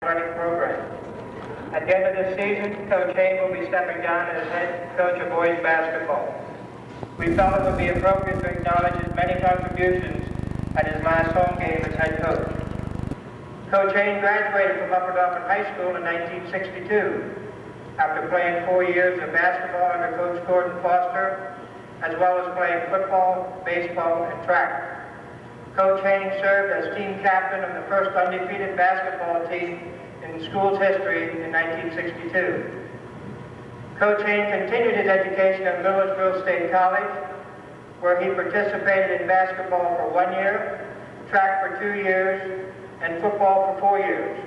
running program. At the end of this season, Coach Hayne will be stepping down as head coach of boys basketball. We felt it would be appropriate to acknowledge his many contributions at his last home game as head coach. Coach Hayne graduated from Upper Dauphin High School in 1962 after playing 4 years of basketball under Coach Gordon Foster, as well as playing football, baseball, and track. Coach Hayne served as team captain of the first undefeated basketball team in school's history in 1962. Coach Hayne continued his education at Millersville State College, where he participated in basketball for 1 year, track for 2 years, and football for 4 years.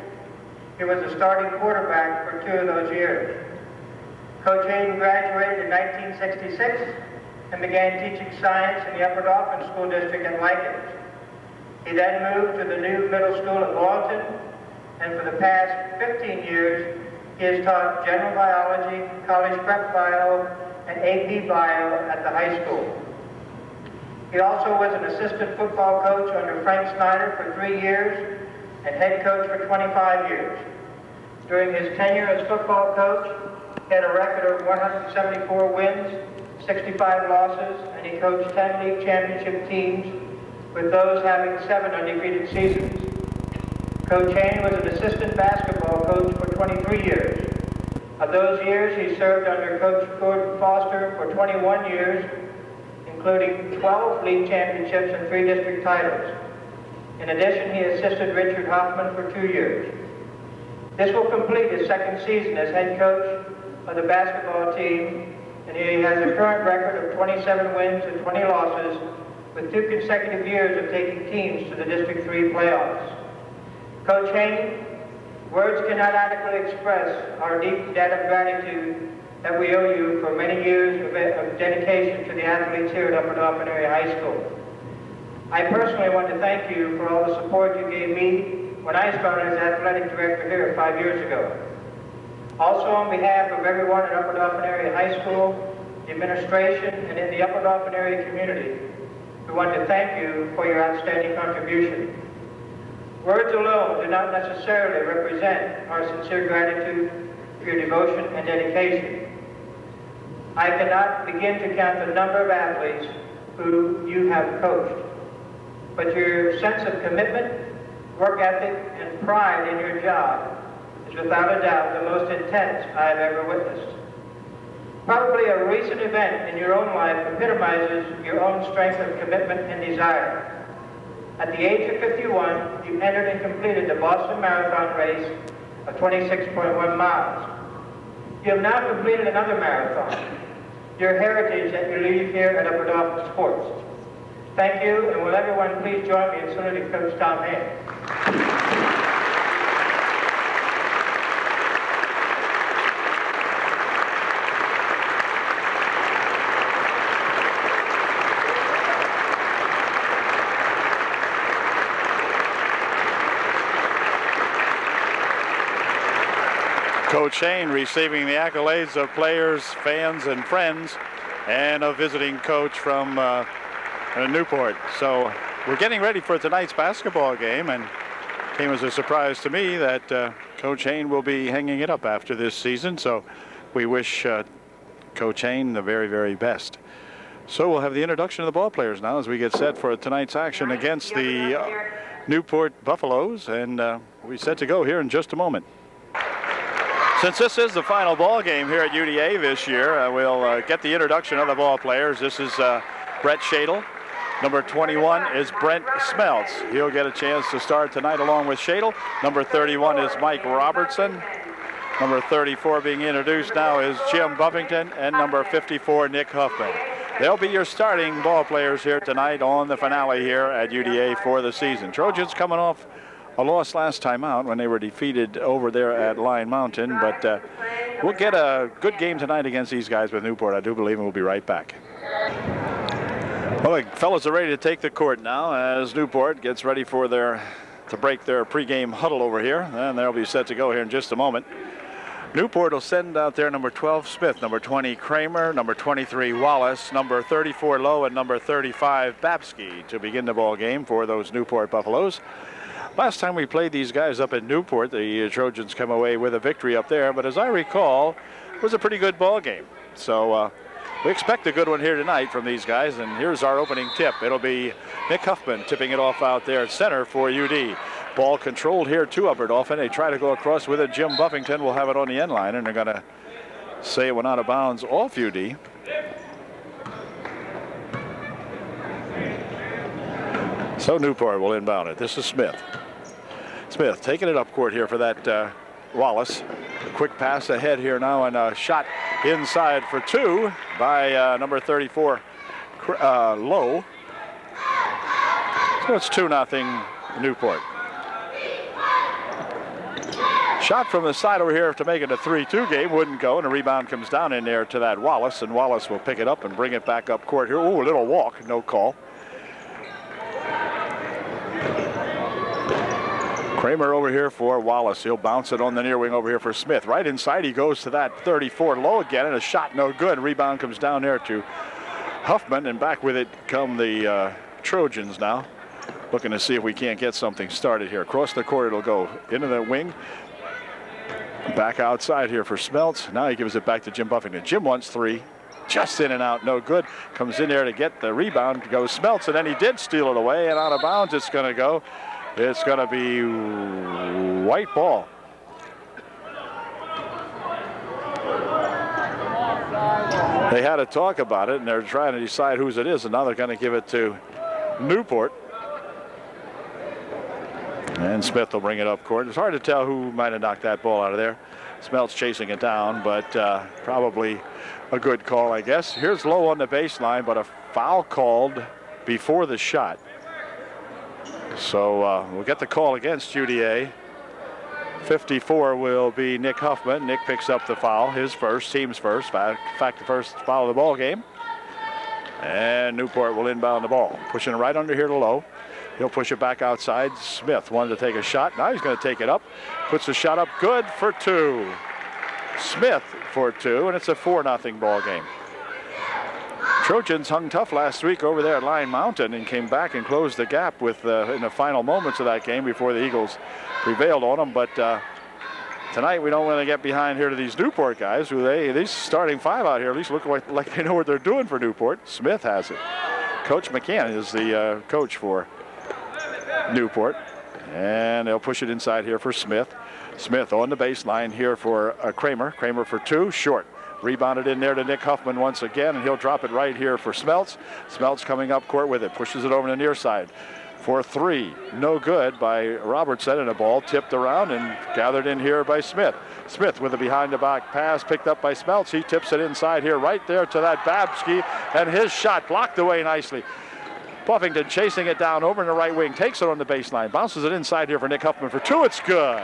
He was a starting quarterback for 2 of those years. Coach Hayne graduated in 1966 and began teaching science in the Upper Dauphin School District at Likens. He then moved to the new middle school at Lawton, and for the past 15 years, he has taught general biology, college prep bio, and AP bio at the high school. He also was an assistant football coach under Frank Snyder for 3 years and head coach for 25 years. During his tenure as football coach, he had a record of 174 wins, 65 losses, and he coached 10 league championship teams, with those having 7 undefeated seasons. Coach Hayne was an assistant basketball coach for 23 years. Of those years, he served under Coach Gordon Foster for 21 years, including 12 league championships and 3 district titles. In addition, he assisted Richard Hoffman for 2 years. This will complete his 2nd season as head coach of the basketball team, and he has a current record of 27 wins and 20 losses, with 2 consecutive years of taking teams to the District 3 playoffs. Coach Hayne, words cannot adequately express our deep debt of gratitude that we owe you for many years of dedication to the athletes here at Upper Dauphin Area High School. I personally want to thank you for all the support you gave me when I started as athletic director here 5 years ago. Also, on behalf of everyone at Upper Dauphin Area High School, the administration, and in the Upper Dauphin area community, we want to thank you for your outstanding contribution. Words alone do not necessarily represent our sincere gratitude for your devotion and dedication. I cannot begin to count the number of athletes who you have coached, but your sense of commitment, work ethic, and pride in your job is without a doubt the most intense I have ever witnessed. Probably a recent event in your own life epitomizes your own strength of commitment and desire. At the age of 51, you entered and completed the Boston Marathon race of 26.1 miles. You have now completed another marathon, your heritage that you leave here at Upper Dauphin Sports. Thank you, and will everyone please join me in saluting Coach Tom Hayne. Coach Hayne receiving the accolades of players, fans, and friends, and a visiting coach from Newport. So we're getting ready for tonight's basketball game, and it came as a surprise to me that Coach Hayne will be hanging it up after this season. So we wish Coach Hayne the very, very best. So we'll have the introduction of the ball players now as we get set for tonight's action against the Newport Buffaloes, and we're set to go here in just a moment. Since this is the final ball game here at UDA this year, we'll get the introduction of the ball players. This is Brett Shadle. Number 21 is Brent Smeltz. He'll get a chance to start tonight along with Shadle. Number 31 is Mike Robertson. Number 34 being introduced now is Jim Buffington, and number 54, Nick Huffman. They'll be your starting ball players here tonight on the finale here at UDA for the season. Trojans coming off a loss last time out when they were defeated over there at Lion Mountain, but we'll get a good game tonight against these guys with Newport, I do believe, and we'll be right back. Well, the fellas are ready to take the court now as Newport gets ready for to break their pregame huddle over here, and they'll be set to go here in just a moment. Newport will send out there number 12 Smith, number 20 Kramer, number 23 Wallace, number 34 Lowe, and number 35 Babsky to begin the ball game for those Newport Buffaloes. Last time we played these guys up in Newport, the Trojans come away with a victory up there. But as I recall, it was a pretty good ball game. So we expect a good one here tonight from these guys. And here's our opening tip. It'll be Nick Huffman tipping it off out there at center for UD. Ball controlled here to Upper Dauphin. They try to go across with it. Jim Buffington will have it on the end line, and they're going to say it went out of bounds off UD. So Newport will inbound it. This is Smith. Smith taking it up court here for that Wallace. Quick pass ahead here now, and a shot inside for two by number 34, Lowe. So it's 2-0 Newport. Shot from the side over here to make it a 3-2 game. Wouldn't go, and a rebound comes down in there to that Wallace, and Wallace will pick it up and bring it back up court here. Ooh, a little walk, no call. Kramer over here for Wallace. He'll bounce it on the near wing over here for Smith. Right inside he goes to that 34 Low again, and a shot no good. Rebound comes down there to Huffman, and back with it come the Trojans now. Looking to see if we can't get something started here. Across the court it'll go into the wing. Back outside here for Smeltz. Now he gives it back to Jim Buffington. Jim wants three. Just in and out, no good. Comes in there to get the rebound. Goes Smeltz, and then he did steal it away, and out of bounds it's going to go. It's going to be white ball. They had a talk about it, and they're trying to decide whose it is, and now they're going to give it to Newport. And Smith will bring it up court. It's hard to tell who might have knocked that ball out of there. Smeltz chasing it down, but probably a good call, I guess. Here's Lowe on the baseline, but a foul called before the shot. So we'll get the call against UDA. 54 will be Nick Huffman. Nick picks up the foul, his first, team's first. In fact, the first foul of the ball game. And Newport will inbound the ball. Pushing it right under here to Lowe. He'll push it back outside. Smith wanted to take a shot. Now he's going to take it up. Puts the shot up. Good for two. Smith for two, and it's a 4-0 ball game. Trojans hung tough last week over there at Line Mountain and came back and closed the gap with in the final moments of that game before the Eagles prevailed on them. But tonight we don't want to get behind here to these Newport guys, who these starting five out here at least look like they know what they're doing for Newport. Smith has it. Coach McCann is the coach for Newport, and they'll push it inside here for Smith. Smith on the baseline here for Kramer. Kramer for two, short. Rebounded in there to Nick Huffman once again, and he'll drop it right here for Smeltz. Smeltz coming up court with it, pushes it over to the near side for three. No good by Robertson, and a ball tipped around and gathered in here by Smith. Smith with a behind-the-back pass picked up by Smeltz. He tips it inside here right there to that Babsky, and his shot blocked away nicely. Buffington chasing it down over in the right wing, takes it on the baseline, bounces it inside here for Nick Huffman for two. It's good.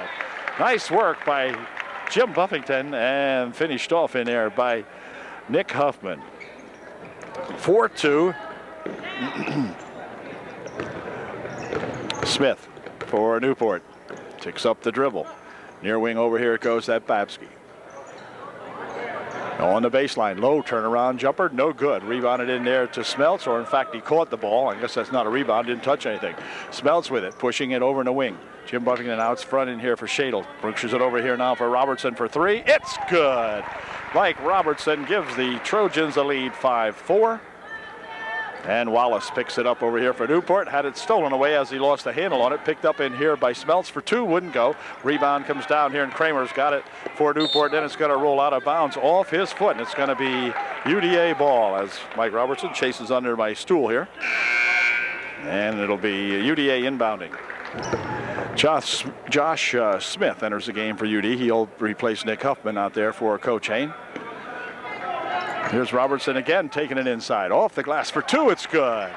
Nice work by Jim Buffington, and finished off in there by Nick Huffman. 4-2. Smith for Newport. Ticks up the dribble. Near wing over here goes that Babsky. On the baseline, low turnaround jumper, no good. Rebounded in there to Smeltz, or in fact he caught the ball. I guess that's not a rebound, didn't touch anything. Smeltz with it, pushing it over in the wing. Jim Buffington out front in here for Shadle. Pushes it over here now for Robertson for three. It's good. Mike Robertson gives the Trojans a lead 5-4. And Wallace picks it up over here for Newport. Had it stolen away as he lost the handle on it. Picked up in here by Smeltz for two. Wouldn't go. Rebound comes down here, and Kramer's got it for Newport. Then it's going to roll out of bounds off his foot. And it's going to be UDA ball as Mike Robertson chases under my stool here. And it'll be UDA inbounding. Josh Smith enters the game for UD. He'll replace Nick Huffman out there for Coach Hain. Here's Robertson again, taking it inside. Off the glass for two, it's good.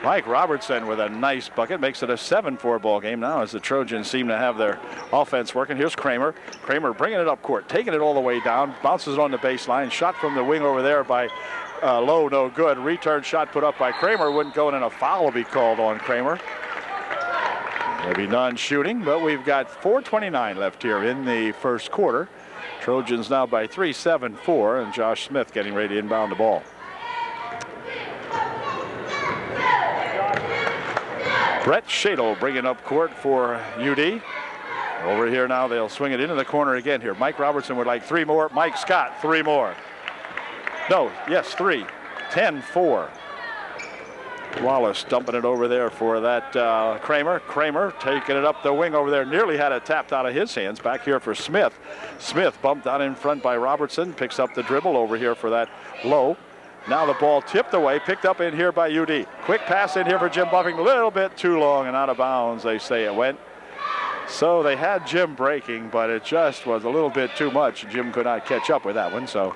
Mike Robertson with a nice bucket. Makes it a 7-4 ball game now as the Trojans seem to have their offense working. Here's Kramer. Kramer bringing it up court, taking it all the way down. Bounces it on the baseline. Shot from the wing over there by Lowe, no good. Return shot put up by Kramer. Wouldn't go in, and a foul will be called on Kramer. There'll be non-shooting, but we've got 4:29 left here in the first quarter. Trojans now by 3, 7-4, and Josh Smith getting ready to inbound the ball. Brett Shadle bringing up court for UD. Over here now, they'll swing it into the corner again here. Mike Robertson would like 3 more. Mike Scott, 3 more. No, yes, 3. 10-4. Wallace dumping it over there for that Kramer. Kramer taking it up the wing over there. Nearly had it tapped out of his hands. Back here for Smith. Smith bumped out in front by Robertson. Picks up the dribble over here for that Lowe. Now the ball tipped away. Picked up in here by UD. Quick pass in here for Jim Buffington. A little bit too long and out of bounds, they say it went. So they had Jim breaking, but it just was a little bit too much. Jim could not catch up with that one. So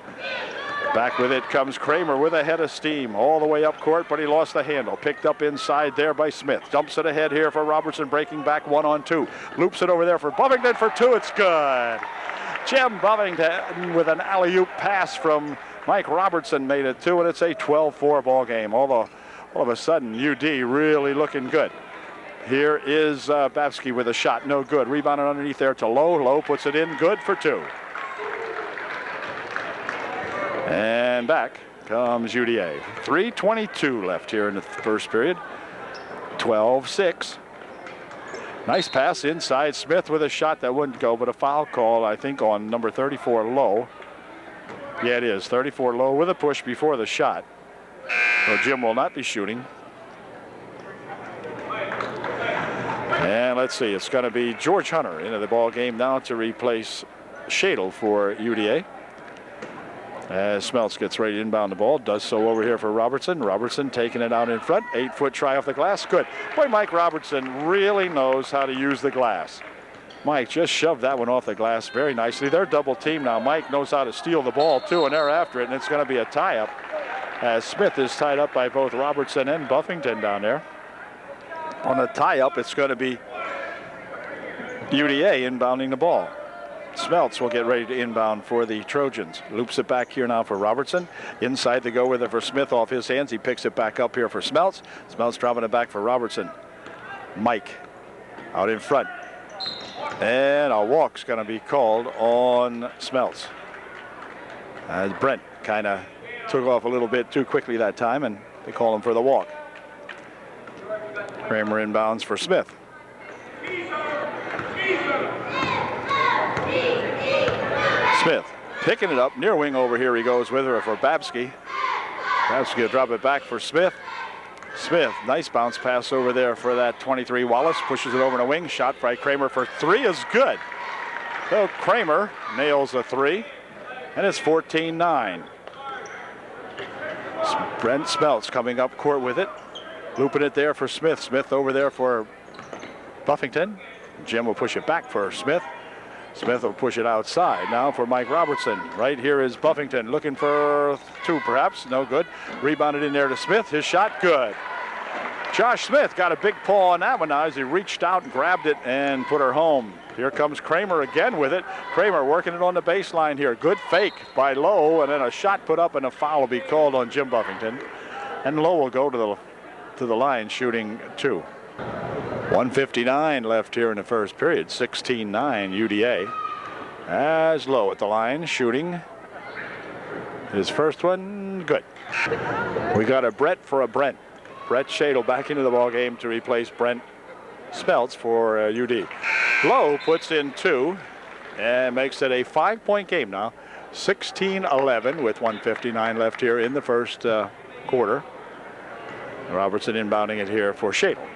back with it comes Kramer with a head of steam all the way up court, but he lost the handle. Picked up inside there by Smith. Dumps it ahead here for Robertson, breaking back 1-on-2. Loops it over there for Buffington for 2. It's good. Jim Buffington with an alley-oop pass from Mike Robertson made it 2, and it's a 12-4 ball game. All of a sudden, UD really looking good. Here is Babsky with a shot, no good. Rebounded underneath there to Lowe. Lowe puts it in, good for 2. And back comes UDA. 3:22 left here in the first period. 12-6. Nice pass inside. Smith with a shot that wouldn't go, but a foul call, I think, on number 34, Lowe. Yeah, it is. 34 Lowe with a push before the shot. So Jim will not be shooting. And let's see, it's going to be George Hunter into the ball game now to replace Shadle for UDA. As Smeltz gets ready to inbound the ball, does so over here for Robertson. Robertson taking it out in front. 8-foot try off the glass. Good. Boy, Mike Robertson really knows how to use the glass. Mike just shoved that one off the glass very nicely. They're double team now. Mike knows how to steal the ball too, and they're after it, and it's going to be a tie-up as Smith is tied up by both Robertson and Buffington down there. On the tie-up, it's going to be UDA inbounding the ball. Smeltz will get ready to inbound for the Trojans. Loops it back here now for Robertson. Inside to go with it for Smith off his hands. He picks it back up here for Smeltz. Smeltz dropping it back for Robertson. Mike out in front. And a walk's going to be called on Smeltz. As Brent kind of took off a little bit too quickly that time, and they call him for the walk. Kramer inbounds for Smith. Smith picking it up near wing over here. He goes with her for Babsky. Babsky will drop it back for Smith. Smith, nice bounce pass over there for that 23 Wallace. Pushes it over to wing. Shot by Kramer for 3 is good. So Kramer nails a 3, and it's 14-9. Brent Smeltz coming up court with it. Looping it there for Smith. Smith over there for Buffington. Jim will push it back for Smith. Smith will push it outside now for Mike Robertson. Right here is Buffington looking for 2 perhaps. No good. Rebounded in there to Smith. His shot good. Josh Smith got a big paw on that one now as he reached out and grabbed it and put her home. Here comes Kramer again with it. Kramer working it on the baseline here. Good fake by Lowe, and then a shot put up and a foul will be called on Jim Buffington. And Lowe will go to the line shooting 2. 1:59 left here in the first period. 16-9 UDA. As Lowe at the line shooting his first one. Good. We got a Brett for a Brent. Brett Shadle back into the ball game to replace Brent Smeltz for UD. Lowe puts in 2 and makes it a 5-point game now. 16-11 with 1:59 left here in the first quarter. Robertson inbounding it here for Shadle.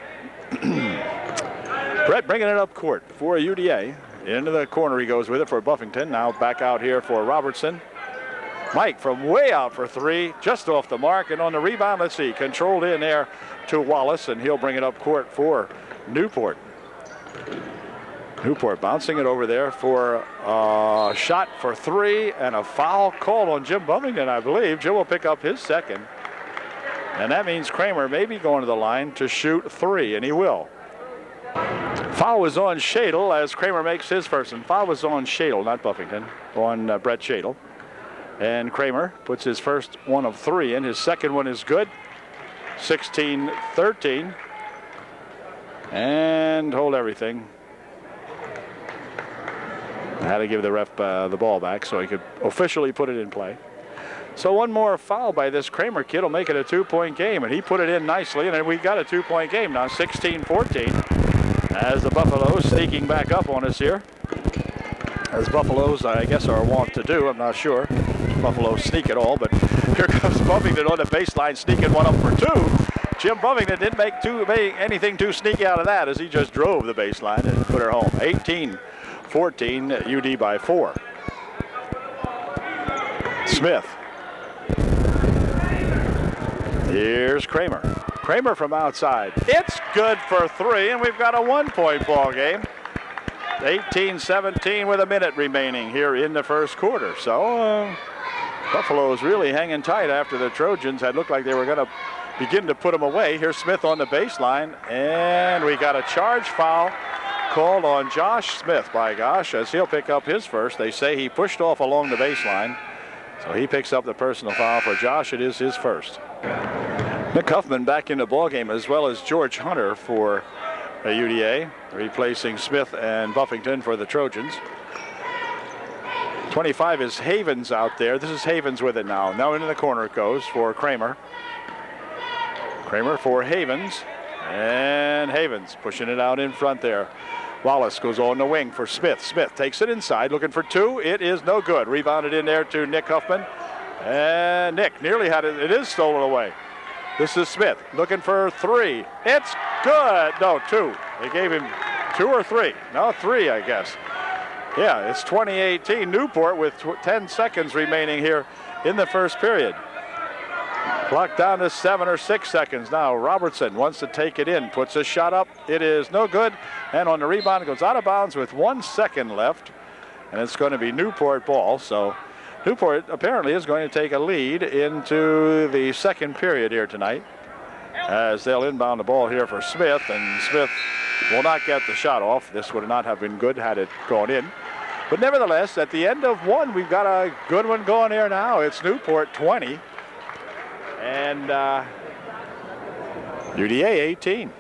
Brett bringing it up court for UDA. Into the corner he goes with it for Buffington. Now back out here for Robertson. Mike from way out for 3, just off the mark. And on the rebound, let's see, controlled in there to Wallace, and he'll bring it up court for Newport. Newport bouncing it over there for a shot for 3 and a foul called on Jim Buffington, I believe. Jim will pick up his second. And that means Kramer may be going to the line to shoot 3, and he will. Foul was on Shadle as Kramer makes his first. And foul was on Shadle, not Buffington, on Brett Shadle. And Kramer puts his first one of 3 in. His second one is good. 16-13. And hold everything. I had to give the ref the ball back so he could officially put it in play. So one more foul by this Kramer kid will make it a 2-point game, and he put it in nicely, and we got a 2-point game now, 16-14, as the Buffaloes sneaking back up on us here. As Buffaloes, I guess, are wont to do. I'm not sure. Buffaloes sneak it all, but here comes Buffington on the baseline, sneaking one up for 2. Jim Buffington didn't make anything too sneaky out of that, as he just drove the baseline and put her home. 18-14, UD by 4. Smith. Here's Kramer. Kramer from outside. It's good for 3, and we've got a 1-point ball game. 18-17 with a minute remaining here in the first quarter. So Buffalo's really hanging tight after the Trojans had looked like they were going to begin to put them away. Here's Smith on the baseline, and we got a charge foul called on Josh Smith, by gosh, as he'll pick up his first. They say he pushed off along the baseline, so he picks up the personal foul for Josh. It is his first. Nick Huffman back in the ballgame, as well as George Hunter for UDA, replacing Smith and Buffington for the Trojans. 25 is Havens out there. This is Havens with it now. Now into the corner it goes for Kramer. Kramer for Havens, and Havens pushing it out in front there. Wallace goes on the wing for Smith. Smith takes it inside, looking for 2. It is no good. Rebounded in there to Nick Huffman, and Nick nearly had it. It is stolen away. This is Smith looking for 3. It's good. No, 2. They gave him 2 or 3. No, 3, I guess. Yeah, it's 2018 Newport with 10 seconds remaining here in the first period. Clock down to 7 or 6 seconds now. Robertson wants to take it in, puts a shot up. It is no good, and on the rebound, it goes out of bounds with 1 second left, and it's going to be Newport ball. So Newport apparently is going to take a lead into the second period here tonight, as they'll inbound the ball here for Smith, and Smith will not get the shot off. This would not have been good had it gone in. But nevertheless, at the end of 1, we've got a good one going here now. It's Newport 20. And UDA 18.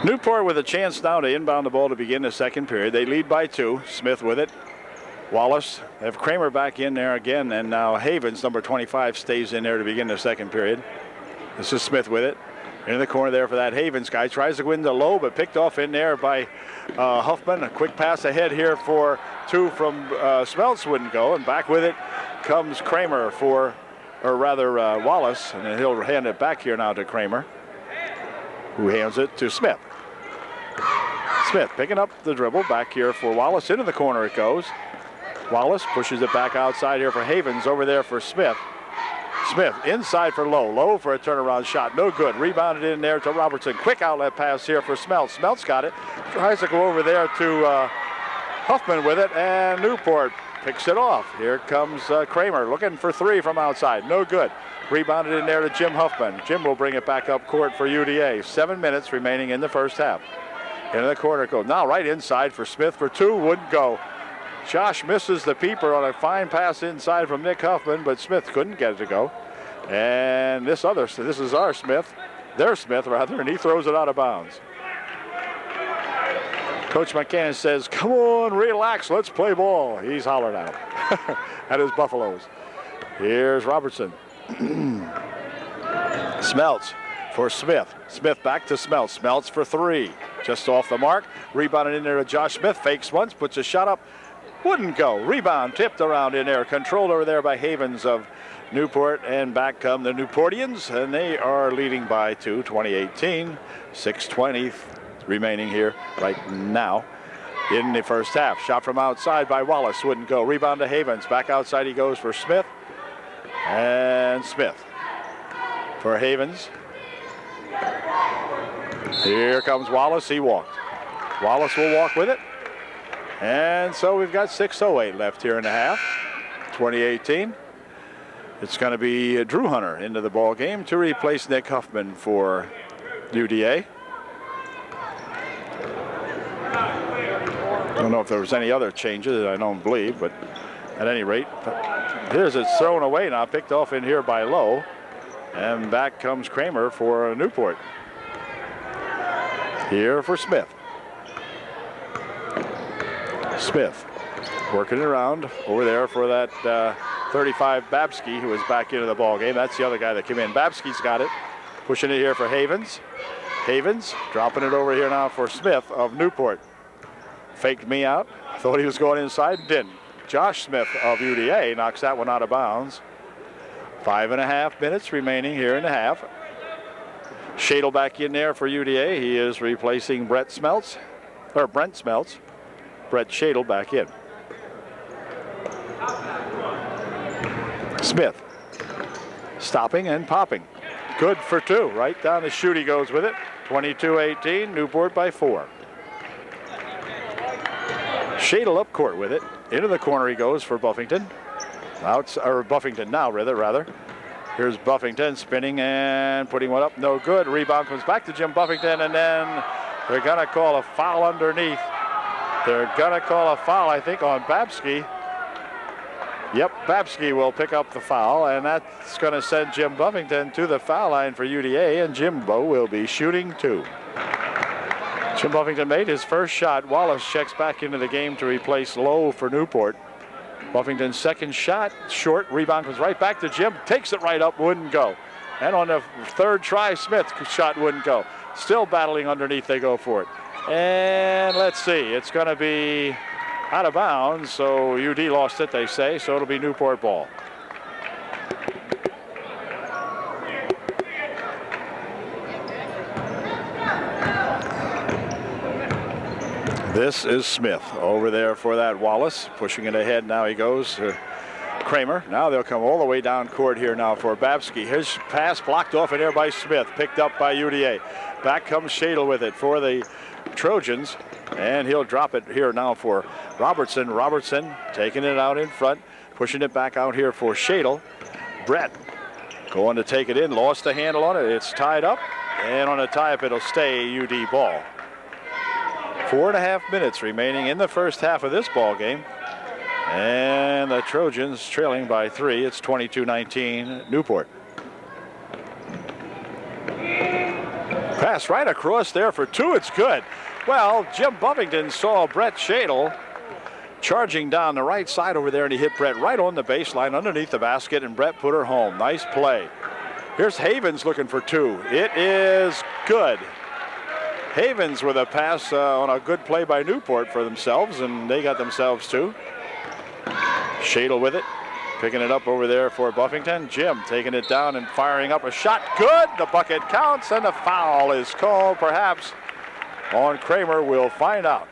Newport with a chance now to inbound the ball to begin the second period. They lead by 2. Smith with it. Wallace. They have Kramer back in there again, and now Havens, number 25, stays in there to begin the second period. This is Smith with it. In the corner there for that Havens guy. Tries to go into low, but picked off in there by Huffman. A quick pass ahead here for 2 from Smeltz, wouldn't go. And back with it comes Kramer for, or rather Wallace. And then he'll hand it back here now to Kramer, who hands it to Smith. Smith picking up the dribble back here for Wallace. Into the corner it goes. Wallace pushes it back outside here for Havens. Over there for Smith. Smith inside for Lowe. Lowe for a turnaround shot. No good. Rebounded in there to Robertson. Quick outlet pass here for Smeltz. Smeltz got it. Tries to go over there to Huffman with it. And Newport picks it off. Here comes Kramer looking for 3 from outside. No good. Rebounded in there to Jim Huffman. Jim will bring it back up court for UDA. 7 minutes remaining in the first half. Into the corner goes. Now right inside for Smith for 2. Wouldn't go. Josh misses the peeper on a fine pass inside from Nick Huffman, but Smith couldn't get it to go. And this is our Smith, their Smith rather, and he throws it out of bounds. Coach McCann says, "Come on, relax, let's play ball." He's hollering out at his Buffaloes. Here's Robertson. Smeltz for Smith. Smith back to Smeltz. Smeltz for 3. Just off the mark. Rebounded in there to Josh Smith. Fakes once, puts a shot up. Wouldn't go. Rebound tipped around in there. Controlled over there by Havens of Newport. And back come the Newportians. And they are leading by 2, 2018. 6:20 remaining here right now in the first half. Shot from outside by Wallace. Wouldn't go. Rebound to Havens. Back outside he goes for Smith. And Smith for Havens. Here comes Wallace. He walked. Wallace will walk with it. And so we've got 6:08 left here in the half. 2018. It's going to be Drew Hunter into the ball game to replace Nick Huffman for UDA. I don't know if there was any other changes. I don't believe, but at any rate, here's it's thrown away now, picked off in here by Lowe, and back comes Kramer for Newport. Here for Smith. Smith working it around over there for that 35, Babsky, who is back into the ball game. That's the other guy that came in. Babsky's got it. Pushing it here for Havens. Havens dropping it over here now for Smith of Newport. Faked me out. Thought he was going inside. Didn't. Josh Smith of UDA knocks that one out of bounds. 5.5 minutes remaining here in the half. Shadle back in there for UDA. He is replacing Brent Smeltz. Brett Shadle back in. Smith stopping and popping. Good for 2. Right down the chute he goes with it. 22-18, Newport by 4. Shadle up court with it. Into the corner he goes for Buffington. Buffington now, rather. Here's Buffington spinning and putting one up. No good. Rebound comes back to Jim Buffington, and then they're going to call a foul underneath. They're going to call a foul, I think, on Babsky. Yep, Babsky will pick up the foul, and that's going to send Jim Buffington to the foul line for UDA, and Jimbo will be shooting 2. Jim Buffington made his first shot. Wallace checks back into the game to replace Lowe for Newport. Buffington's second shot, short. Rebound comes right back to Jim. Takes it right up, wouldn't go. And on the third try, Smith's shot wouldn't go. Still battling underneath, they go for it. And let's see, it's going to be out of bounds, so UD lost it, they say, so it'll be Newport ball. This is Smith over there for that Wallace, pushing it ahead. Now he goes to Kramer. Now they'll come all the way down court here now for Babsky. His pass blocked off in there by Smith, picked up by UDA. Back comes Shadle with it for the Trojans, and he'll drop it here now for Robertson. Robertson taking it out in front, pushing it back out here for Shadle. Brett going to take it in, lost the handle on it. It's tied up, and on a tie-up it'll stay UD ball. 4.5 minutes remaining in the first half of this ball game, and the Trojans trailing by 3. It's 22-19 Newport. Pass right across there for 2. It's good. Well, Jim Buffington saw Brett Shadle charging down the right side over there, and he hit Brett right on the baseline underneath the basket, and Brett put her home. Nice play. Here's Havens looking for 2. It is good. Havens with a pass on a good play by Newport for themselves, and they got themselves 2. Shadle with it, picking it up over there for Buffington. Jim taking it down and firing up a shot. Good. The bucket counts, and the foul is called perhaps on Kramer. We'll find out.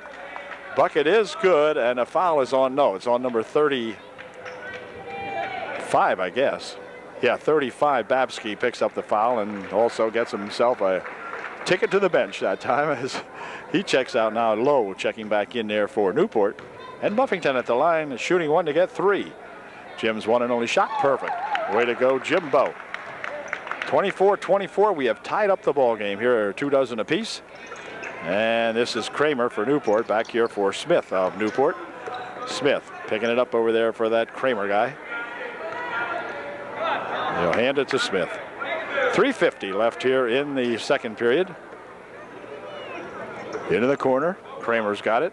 Bucket is good, and a foul is on, no, it's on number 35, I guess. Yeah, 35. Babsky picks up the foul and also gets himself a ticket to the bench that time as he checks out now. Lowe checking back in there for Newport. And Buffington at the line, shooting 1 to get 3. Jim's one and only shot, perfect. Way to go, Jimbo. 24-24, we have tied up the ball game. Here are 2 dozen apiece. And this is Kramer for Newport, back here for Smith of Newport. Smith picking it up over there for that Kramer guy. He'll hand it to Smith. 3:50 left here in the second period. Into the corner, Kramer's got it.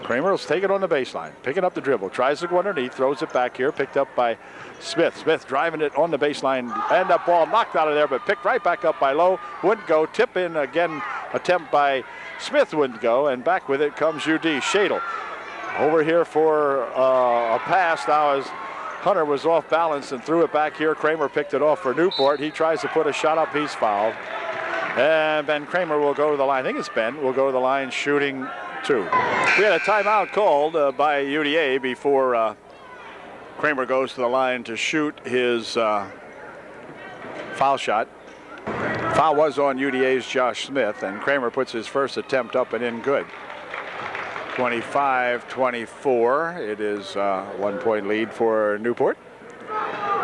Kramer will take it on the baseline, picking up the dribble, tries to go underneath, throws it back here, picked up by Smith. Smith driving it on the baseline, and that ball knocked out of there, but picked right back up by Lowe. Wouldn't go, tip in again, attempt by Smith wouldn't go, and back with it comes UD. Shadle over here for a pass now as Hunter was off balance and threw it back here. Kramer picked it off for Newport. He tries to put a shot up, he's fouled. And Ben Kramer will go to the line. I think it's Ben, will go to the line shooting 2. We had a timeout called by UDA before Kramer goes to the line to shoot his foul shot. Foul was on UDA's Josh Smith, and Kramer puts his first attempt up and in good. 25-24. It is 1 point lead for Newport.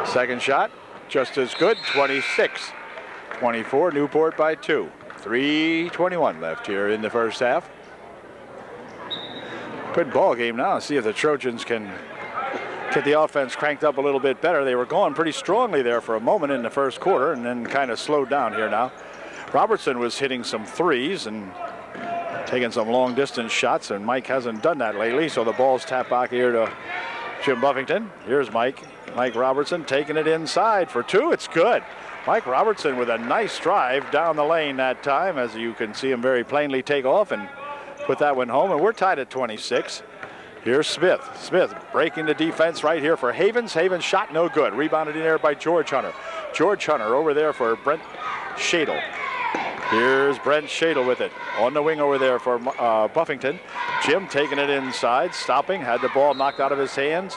Second shot, just as good, 26-24. Newport by 2. 3:21 left here in the first half. Good ball game now. See if the Trojans can get the offense cranked up a little bit better. They were going pretty strongly there for a moment in the first quarter and then kind of slowed down here now. Robertson was hitting some threes and taking some long distance shots, and Mike hasn't done that lately, so the ball's tapped back here to Jim Buffington. Here's Mike Mike Robertson taking it inside for two. It's good. Mike Robertson with a nice drive down the lane that time, as you can see him very plainly take off and put that one home. And we're tied at 26. Here's Smith. Smith breaking the defense right here for Havens. Havens shot no good. Rebounded in there by George Hunter. George Hunter over there for Brent Shadle. Here's Brent Shadle with it. On the wing over there for Buffington. Jim taking it inside, stopping, had the ball knocked out of his hands.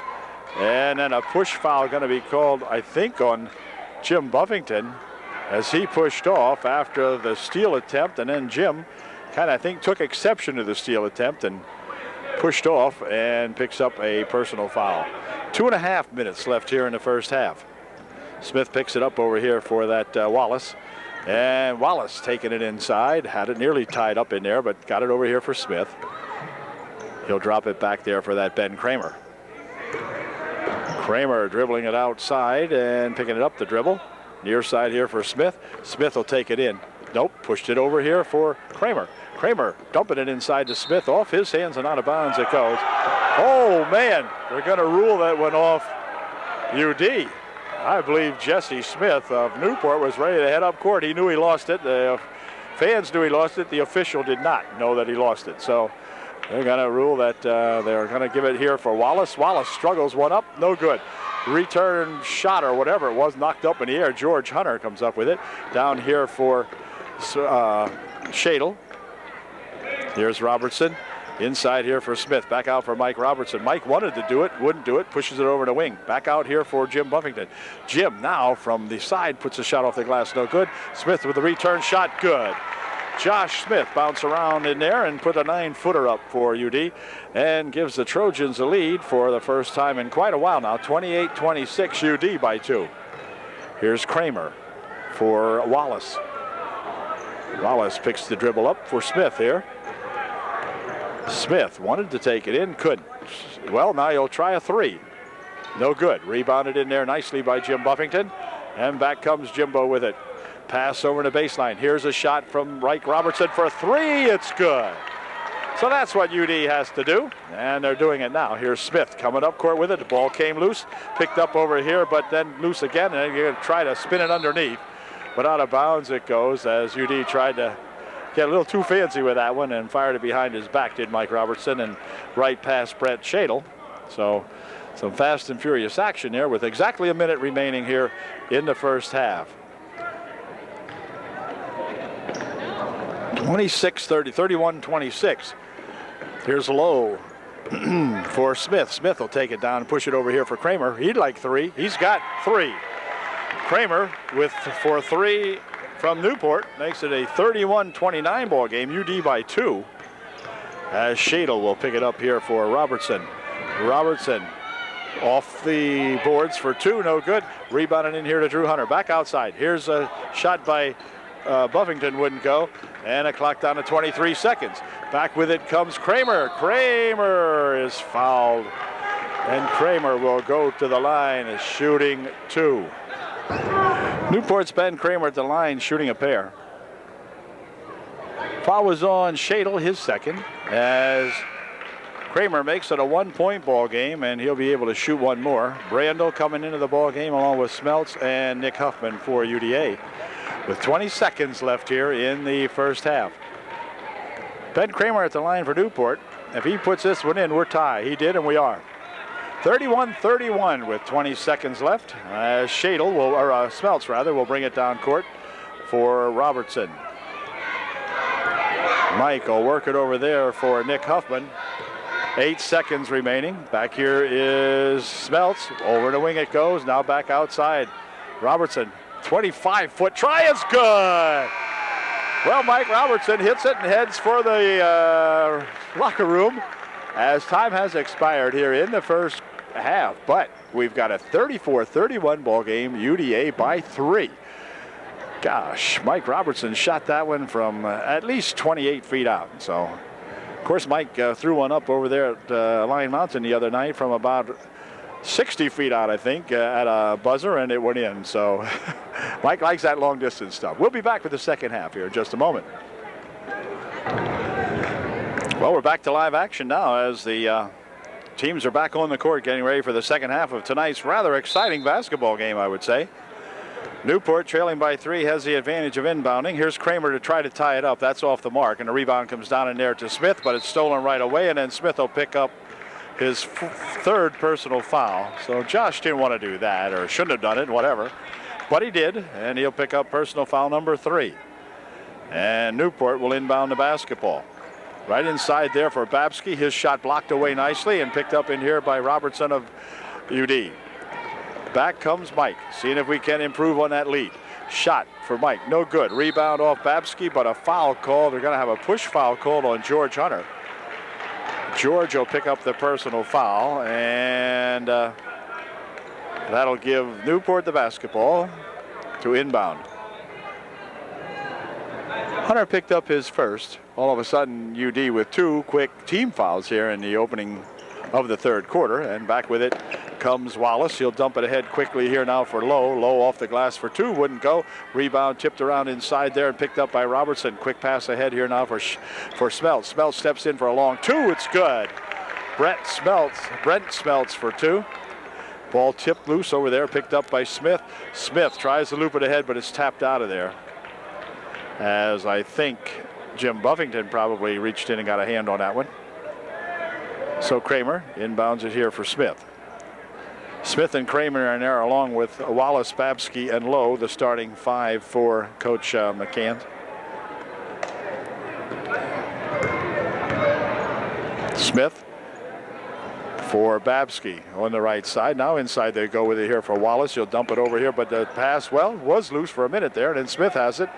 And then a push foul going to be called, I think, on Jim Buffington as he pushed off after the steal attempt. And then Jim kind of, I think, took exception to the steal attempt and pushed off and picks up a personal foul. 2.5 minutes left here in the first half. Smith picks it up over here for that Wallace. And Wallace taking it inside, had it nearly tied up in there, but got it over here for Smith. He'll drop it back there for that Ben Kramer. Kramer dribbling it outside and picking it up the dribble. Near side here for Smith. Smith will take it in. Nope, pushed it over here for Kramer. Kramer dumping it inside to Smith. Off his hands and out of bounds it goes. Oh, man, they're going to rule that one off UD. I believe Jesse Smith of Newport was ready to head up court. He knew he lost it. The fans knew he lost it. The official did not know that he lost it. So they're going to rule that they're going to give it here for Wallace. Wallace struggles one up. No good. Return shot or whatever it was, knocked up in the air. George Hunter comes up with it. Down here for Shadle. Here's Robertson. Inside here for Smith. Back out for Mike Robertson. Mike wanted to do it, wouldn't do it, pushes it over the wing. Back out here for Jim Buffington. Jim now from the side puts a shot off the glass, no good. Smith with the return shot, good. Josh Smith bounce around in there and put a 9-footer up for UD and gives the Trojans a lead for the first time in quite a while now. 28-26 UD by 2. Here's Kramer for Wallace. Wallace picks the dribble up for Smith here. Smith wanted to take it in, couldn't. Well, now he'll try a three. No good. Rebounded in there nicely by Jim Buffington. And back comes Jimbo with it. Pass over the baseline. Here's a shot from Mike Robertson for a three. It's good. So that's what UD has to do. And they're doing it now. Here's Smith coming up court with it. The ball came loose. Picked up over here, but then loose again. And you're going to try to spin it underneath. But out of bounds it goes as UD tried to get a little too fancy with that one and fired it behind his back, did Mike Robertson, and right past Brett Shadle. So some fast and furious action there with exactly a minute remaining here in the first half. 26-30, 31-26. Here's Lowe for Smith. Smith will take it down and push it over here for Kramer. He'd like three. He's got three. Kramer for three from Newport makes it a 31-29 ball game. UD by 2. As Shadle will pick it up here for Robertson. Robertson off the boards for 2, no good. Rebounded in here to Drew Hunter. Back outside. Here's a shot by Buffington, wouldn't go. And a clock down to 23 seconds. Back with it comes Kramer. Kramer is fouled. And Kramer will go to the line, shooting 2. Newport's Ben Kramer at the line, shooting a pair. Foul was on Shadle, his second, as Kramer makes it a 1-point ball game, and he'll be able to shoot one more. Brandel coming into the ball game along with Smeltz and Nick Huffman for UDA. With 20 seconds left here in the first half. Ben Kramer at the line for Newport. If he puts this one in, we're tied. He did, and we are. 31-31 with 20 seconds left. Shadle will, or Smeltz rather, will bring it down court for Robertson. Mike will work it over there for Nick Huffman. 8 seconds remaining. Back here is Smeltz. Over the wing it goes. Now back outside. Robertson, 25-foot try is good. Well, Mike Robertson hits it and heads for the locker room as time has expired here in the first half. But we've got a 34-31 ball game, UDA by 3. Gosh, Mike Robertson shot that one from at least 28 feet out. So, of course, Mike threw one up over there at Lion Mountain the other night from about 60 feet out, I think, at a buzzer, and it went in. So Mike likes that long distance stuff. We'll be back with the second half here in just a moment. Well, we're back to live action now as the Teams are back on the court getting ready for the second half of tonight's rather exciting basketball game, I would say. Newport, trailing by 3, has the advantage of inbounding. Here's Kramer to try to tie it up. That's off the mark, and the rebound comes down in there to Smith, but it's stolen right away, and then Smith will pick up his third personal foul. So Josh didn't want to do that, or shouldn't have done it, whatever. But he did, and he'll pick up personal foul number 3. And Newport will inbound the basketball. Right inside there for Babsky. His shot blocked away nicely and picked up in here by Robertson of UD. Back comes Mike, seeing if we can improve on that lead. Shot for Mike, no good. Rebound off Babsky, but a foul call. They're going to have a push foul called on George Hunter. George will pick up the personal foul, and that'll give Newport the basketball to inbound. Hunter picked up his first. All of a sudden, UD with 2 quick team fouls here in the opening of the third quarter, and back with it comes Wallace. He'll dump it ahead quickly here now for Lowe. Lowe off the glass for 2, wouldn't go. Rebound tipped around inside there and picked up by Robertson. Quick pass ahead here now for Smeltz. Smeltz steps in for a long 2. It's good. Brent Smeltz for 2. Ball tipped loose over there, picked up by Smith. Smith tries to loop it ahead, but it's tapped out of there, as I think Jim Buffington probably reached in and got a hand on that one. So Kramer inbounds it here for Smith. Smith and Kramer are in there along with Wallace, Babsky, and Lowe, the starting 5 for Coach McCann. Smith for Babsky on the right side. Now inside they go with it here for Wallace. He'll dump it over here, but the pass, well, was loose for a minute there, and then Smith has it.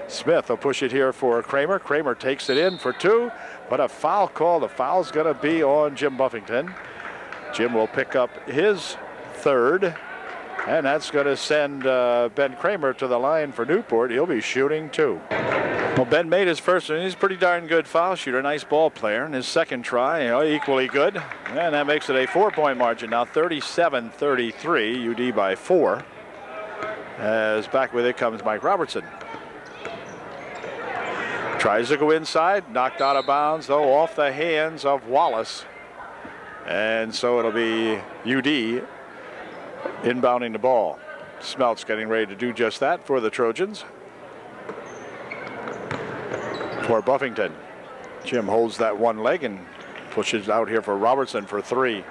Smith will push it here for Kramer. Kramer takes it in for 2, but a foul call. The foul's going to be on Jim Buffington. Jim will pick up his 3rd, and that's going to send Ben Kramer to the line for Newport. He'll be shooting 2. Well, Ben made his first, and he's a pretty darn good foul shooter, nice ball player. And his second try, equally good. And that makes it a 4-point margin now, 37-33, UD by 4. As back with it comes Mike Robertson. Tries to go inside, knocked out of bounds, though, off the hands of Wallace. And so it'll be UD inbounding the ball. Smeltz getting ready to do just that for the Trojans. For Buffington. Jim holds that one leg and pushes out here for Robertson for 3.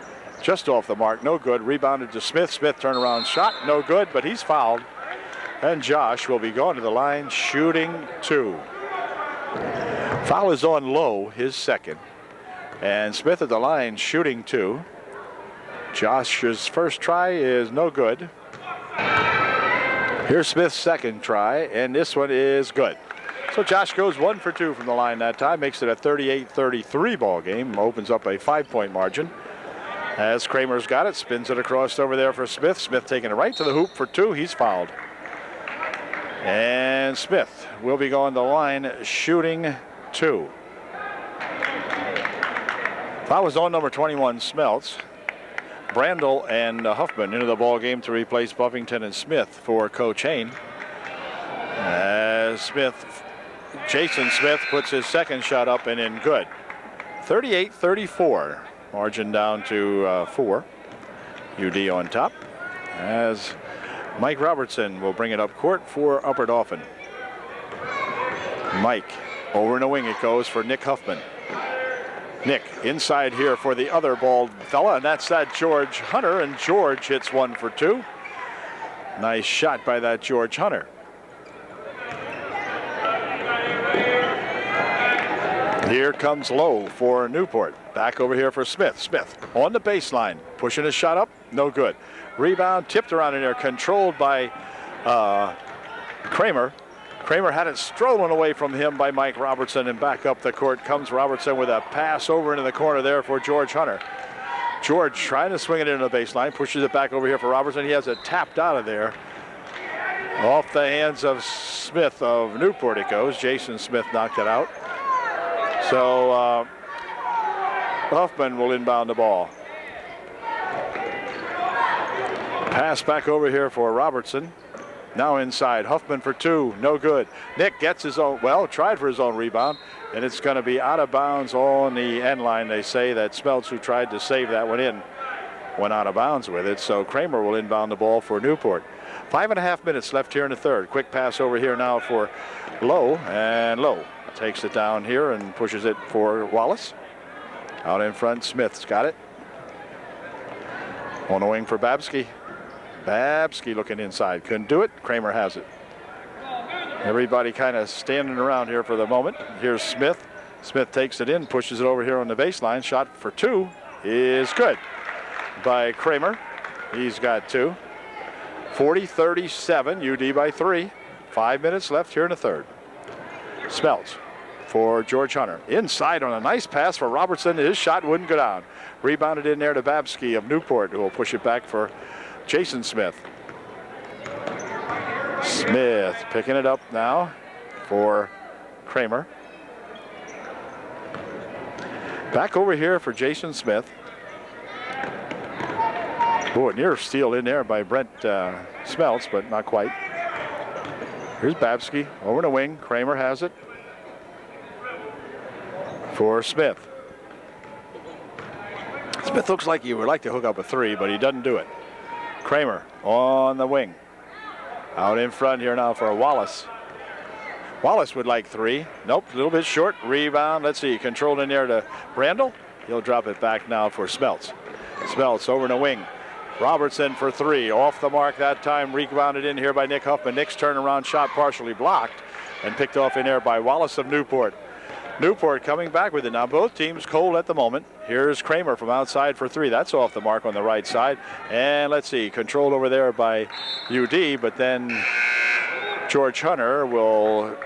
Just off the mark, no good. Rebounded to Smith. Smith turnaround shot, no good, but he's fouled. And Josh will be going to the line shooting 2. Foul is on Lowe, his second. And Smith at the line shooting 2. Josh's first try is no good. Here's Smith's second try, and this one is good. So Josh goes 1 for 2 from the line that time, makes it a 38-33 ball game, opens up a 5-point margin. As Kramer's got it, spins it across over there for Smith. Smith taking it right to the hoop for 2. He's fouled. And Smith will be going to the line shooting 2. Foul was on number 21, Smeltz. Brandel and Huffman into the ball game to replace Buffington and Smith for Coach Hain. As Jason Smith puts his second shot up and in good. 38-34, margin down to 4. UD on top. As Mike Robertson will bring it up court for Upper Dauphin. Mike over in the wing it goes for Nick Huffman. Nick inside here for the other bald fella, and that's that George Hunter, and George hits 1 for 2. Nice shot by that George Hunter. Here comes Lowe for Newport. Back over here for Smith. Smith on the baseline, pushing his shot up, no good. Rebound tipped around in there, controlled by Kramer. Kramer had it stolen away from him by Mike Robertson, and back up the court comes Robertson with a pass over into the corner there for George Hunter. George trying to swing it into the baseline, pushes it back over here for Robertson. He has it tapped out of there. Off the hands of Smith of Newport it goes. Jason Smith knocked it out. So Huffman will inbound the ball. Pass back over here for Robertson. Now inside, Huffman for 2, no good. Nick gets his own, well, tried for his own rebound, and it's going to be out of bounds on the end line. They say that Smeltz, who tried to save that one in, went out of bounds with it. So Kramer will inbound the ball for Newport. 5.5 minutes left here in the third. Quick pass over here now for Lowe, and Lowe takes it down here and pushes it for Wallace. Out in front, Smith's got it. On the wing for Babsky. Babsky looking inside, couldn't do it. Kramer has it. Everybody kind of standing around here for the moment. Here's Smith. Smith takes it in, pushes it over here on the baseline. Shot for 2 is good by Kramer. He's got 2. 40-37, UD by 3. 5 minutes left here in the third. Smeltz for George Hunter. Inside on a nice pass for Robertson. His shot wouldn't go down. Rebounded in there to Babsky of Newport, who will push it back for Jason Smith. Smith picking it up now for Kramer. Back over here for Jason Smith. Boy, near steal in there by Brent Smeltz, but not quite. Here's Babsky over the wing. Kramer has it for Smith. Smith looks like he would like to hook up a 3, but he doesn't do it. Kramer on the wing. Out in front here now for Wallace. Wallace would like 3. Nope, a little bit short. Rebound. Let's see. Controlled in there to Brandel. He'll drop it back now for Smeltz. Smeltz over the wing. Robertson for 3. Off the mark that time. Rebounded in here by Nick Huffman. Nick's turnaround shot partially blocked and picked off in there by Wallace of Newport. Newport coming back with it. Now both teams cold at the moment. Here's Kramer from outside for 3. That's off the mark on the right side. And let's see, controlled over there by UD, but then George Hunter will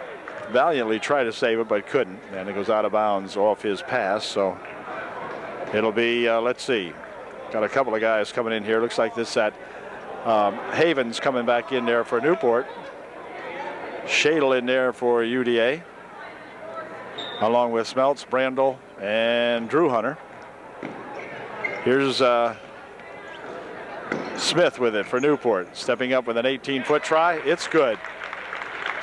valiantly try to save it, but couldn't. And it goes out of bounds off his pass. So it'll be, let's see, got a couple of guys coming in here. Looks like this at Havens coming back in there for Newport. Shadle in there for UDA. Along with Smeltz, Brandel, and Drew Hunter. Here's Smith with it for Newport. Stepping up with an 18-foot try. It's good.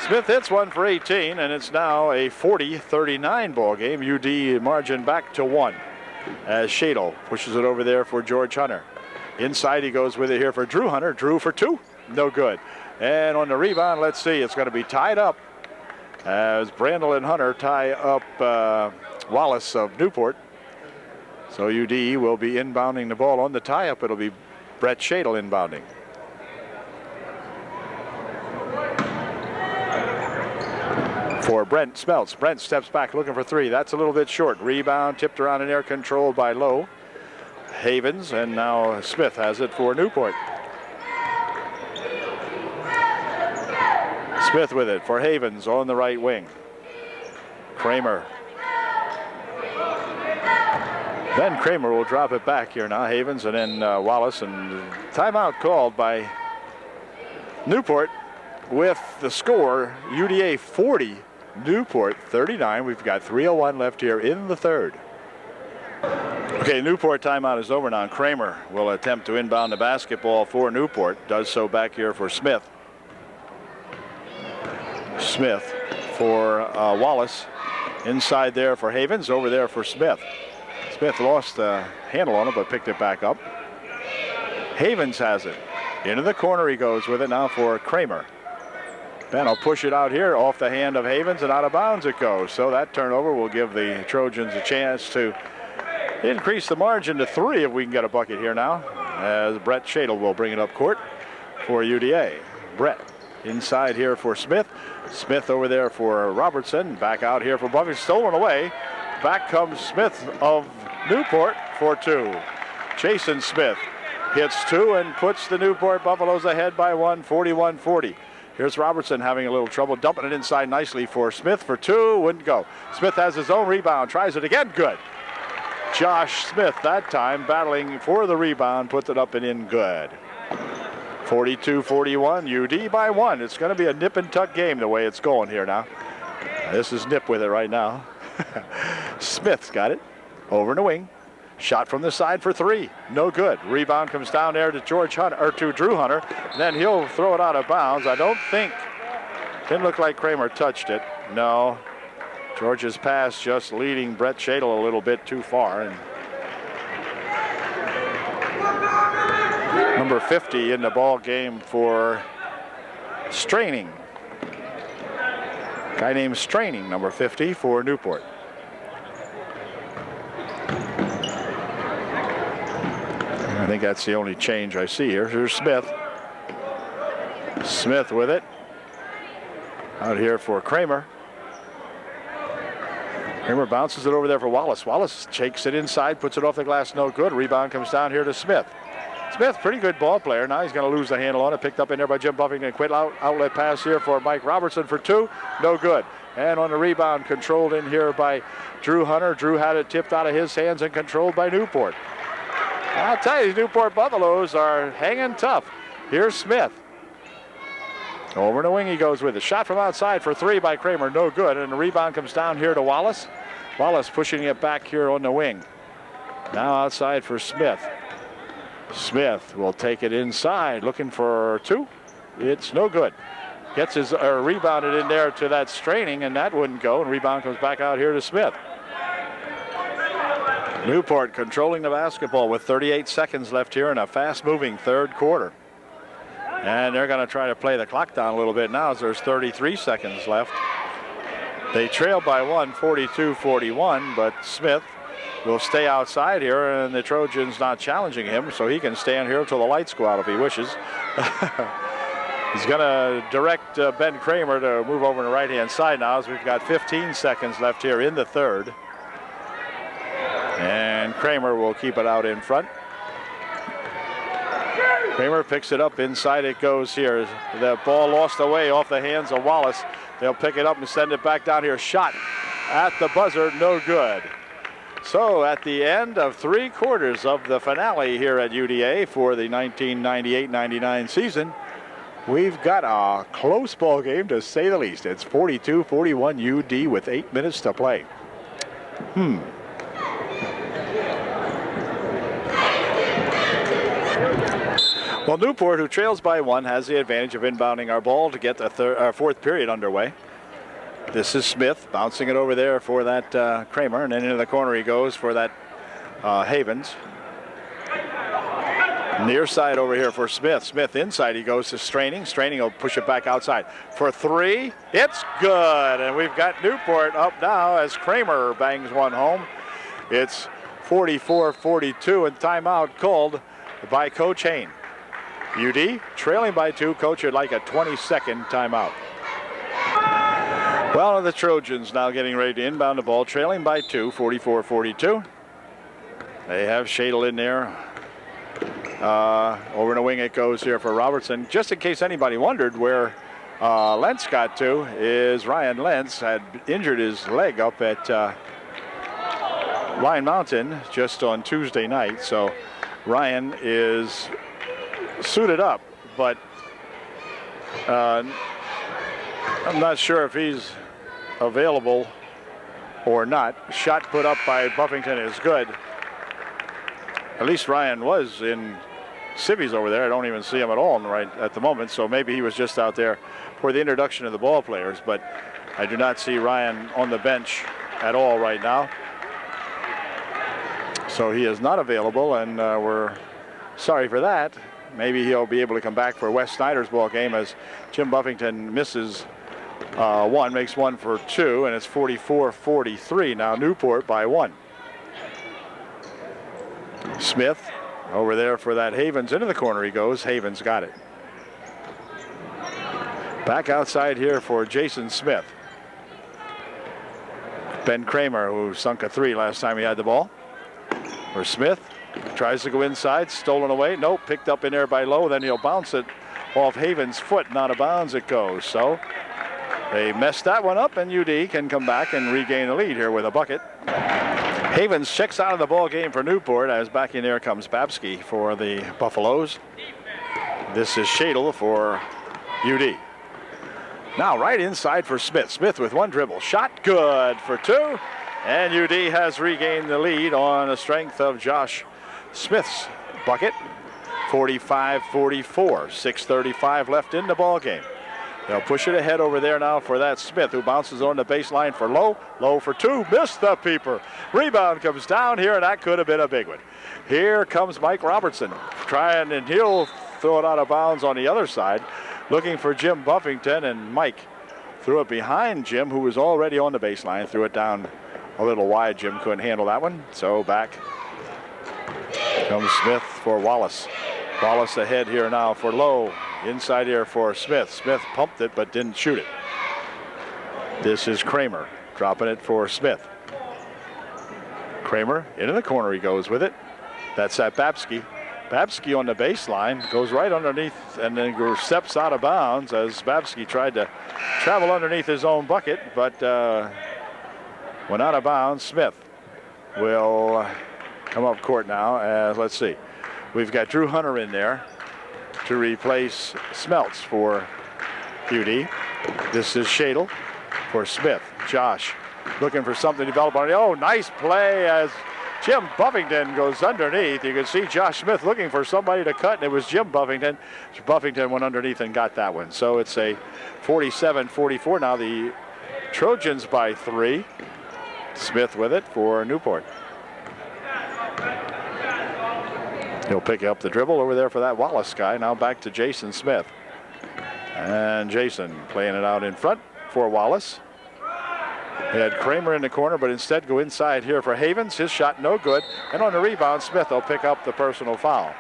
Smith hits one for 18, and it's now a 40-39 ball game. UD margin back to 1 as Shadle pushes it over there for George Hunter. Inside he goes with it here for Drew Hunter. Drew for 2. No good. And on the rebound, let's see, it's going to be tied up as Brandel and Hunter tie up Wallace of Newport. So UD will be inbounding the ball. On the tie-up, it'll be Brett Shadle inbounding. For Brent Smeltz. Brent steps back looking for 3. That's a little bit short. Rebound tipped around in air, controlled by Lowe. Havens, and now Smith has it for Newport. Smith with it for Havens on the right wing. Kramer. Then Kramer will drop it back here now. Havens and then Wallace, and timeout called by Newport with the score UDA 40, Newport 39. We've got 3:01 left here in the third. Okay, Newport timeout is over now. Kramer will attempt to inbound the basketball for Newport. Does so back here for Smith. Smith for Wallace. Inside there for Havens. Over there for Smith. Smith lost the handle on it, but picked it back up. Havens has it. Into the corner he goes with it now for Kramer. Ben will push it out here off the hand of Havens, and out of bounds it goes. So that turnover will give the Trojans a chance to increase the margin to 3 if we can get a bucket here now, as Brett Shadle will bring it up court for UDA. Brett inside here for Smith. Smith over there for Robertson. Back out here for Buffy. Stolen away. Back comes Smith of Newport for 2. Jason Smith hits 2 and puts the Newport Buffaloes ahead by 1, 41-40. Here's Robertson having a little trouble, dumping it inside nicely for Smith for 2. Wouldn't go. Smith has his own rebound. Tries it again. Good. Josh Smith that time battling for the rebound. Puts it up and in good. 42-41. UD by 1. It's going to be a nip and tuck game the way it's going here now. This is Nip with it right now. Smith's got it. Over in the wing. Shot from the side for three. No good. Rebound comes down there to Drew Hunter. And then he'll throw it out of bounds. I don't think, didn't look like Kramer touched it. No. George's pass just leading Brett Shadle a little bit too far. And number 50 in the ball game for Straining. Guy named Straining, number 50 for Newport. I think that's the only change I see here. Here's Smith. Smith with it. Out here for Kramer. Kramer bounces it over there for Wallace. Wallace shakes it inside, puts it off the glass, no good. Rebound comes down here to Smith. Smith, pretty good ball player. Now he's going to lose the handle on it. Picked up in there by Jim Buffington. Quick outlet pass here for Mike Robertson for two. No good. And on the rebound, controlled in here by Drew Hunter. Drew had it tipped out of his hands and controlled by Newport. I'll tell you, these Newport Buffaloes are hanging tough. Here's Smith. Over the wing he goes with it. Shot from outside for three by Kramer. No good. And the rebound comes down here to Wallace. Wallace pushing it back here on the wing. Now outside for Smith. Smith will take it inside, looking for two. It's no good. Gets his rebounded in there to that Straining, and that wouldn't go. And rebound comes back out here to Smith. Newport controlling the basketball with 38 seconds left here in a fast-moving third quarter. And they're going to try to play the clock down a little bit now as there's 33 seconds left. They trail by one, 42-41, but Smith will stay outside here, and the Trojans not challenging him, so he can stand here until the lights go out if he wishes. He's going to direct Ben Kramer to move over to the right-hand side now as we've got 15 seconds left here in the third. And Kramer will keep it out in front. Kramer picks it up. Inside it goes here. The ball lost away off the hands of Wallace. They'll pick it up and send it back down here. Shot at the buzzer. No good. So at the end of three quarters of the finale here at UDA for the 1998-99 season, we've got a close ball game to say the least. It's 42-41 UD with 8 minutes to play. Well, Newport, who trails by one, has the advantage of inbounding our ball to get the fourth period underway. This is Smith bouncing it over there for that Kramer, and then into the corner he goes for that Havens. Near side over here for Smith. Smith inside he goes to Straining. Straining will push it back outside for three. It's good, and we've got Newport up now as Kramer bangs one home. It's 44-42, and timeout called by Coach Hain. UD trailing by two. Coach would like a 20-second timeout. Well, the Trojans now getting ready to inbound the ball, trailing by two, 44-42. They have Shadle in there. Over in the wing it goes here for Robertson. Just in case anybody wondered where Lentz got to, is Ryan Lentz had injured his leg up at Lion Mountain just on Tuesday night. So Ryan is suited up, but I'm not sure if he's available or not. Shot put up by Buffington is good. At least Ryan was in civvies over there. I don't even see him at all right at the moment, so maybe he was just out there for the introduction of the ball players, but I do not see Ryan on the bench at all right now. So he is not available, and we're sorry for that. Maybe he'll be able to come back for Wes Snyder's ball game as Jim Buffington misses one, makes one for two, and it's 44-43. Now Newport by one. Smith over there for that Havens. Into the corner he goes. Havens got it. Back outside here for Jason Smith. Ben Kramer, who sunk a three last time he had the ball. For Smith. Tries to go inside. Stolen away. Nope. Picked up in there by Lowe. Then he'll bounce it off Havens' foot. Not out of bounds it goes. So they messed that one up, and UD can come back and regain the lead here with a bucket. Havens checks out of the ball game for Newport as back in there comes Babsky for the Buffaloes. This is Shadle for UD. Now right inside for Smith. Smith with one dribble. Shot good for two. And UD has regained the lead on the strength of Josh Smith's bucket. 45-44, 6:35 left in the ball game. They'll push it ahead over there now for that Smith, who bounces on the baseline for Lowe. Lowe for two, missed the peeper. Rebound comes down here, and that could have been a big one. Here comes Mike Robertson, trying, and he'll throw it out of bounds on the other side, looking for Jim Buffington, and Mike threw it behind Jim, who was already on the baseline, threw it down a little wide. Jim couldn't handle that one, so back comes Smith for Wallace. Wallace ahead here now for Lowe. Inside here for Smith. Smith pumped it but didn't shoot it. This is Kramer dropping it for Smith. Kramer into the corner, he goes with it. That's at Babsky. Babsky on the baseline goes right underneath and then steps out of bounds as Babsky tried to travel underneath his own bucket, but went out of bounds. Smith will come up court now as, let's see, we've got Drew Hunter in there to replace Smeltz for UD. This is Shadle for Smith. Josh looking for something to develop on it. Oh, nice play as Jim Buffington goes underneath. You can see Josh Smith looking for somebody to cut, and it was Jim Buffington. Buffington went underneath and got that one. So it's a 47-44 now. The Trojans by 3. Smith with it for Newport. He'll pick up the dribble over there for that Wallace guy. Now back to Jason Smith. And Jason playing it out in front for Wallace. He had Kramer in the corner, but instead go inside here for Havens. His shot no good. And on the rebound, Smith will pick up the personal foul.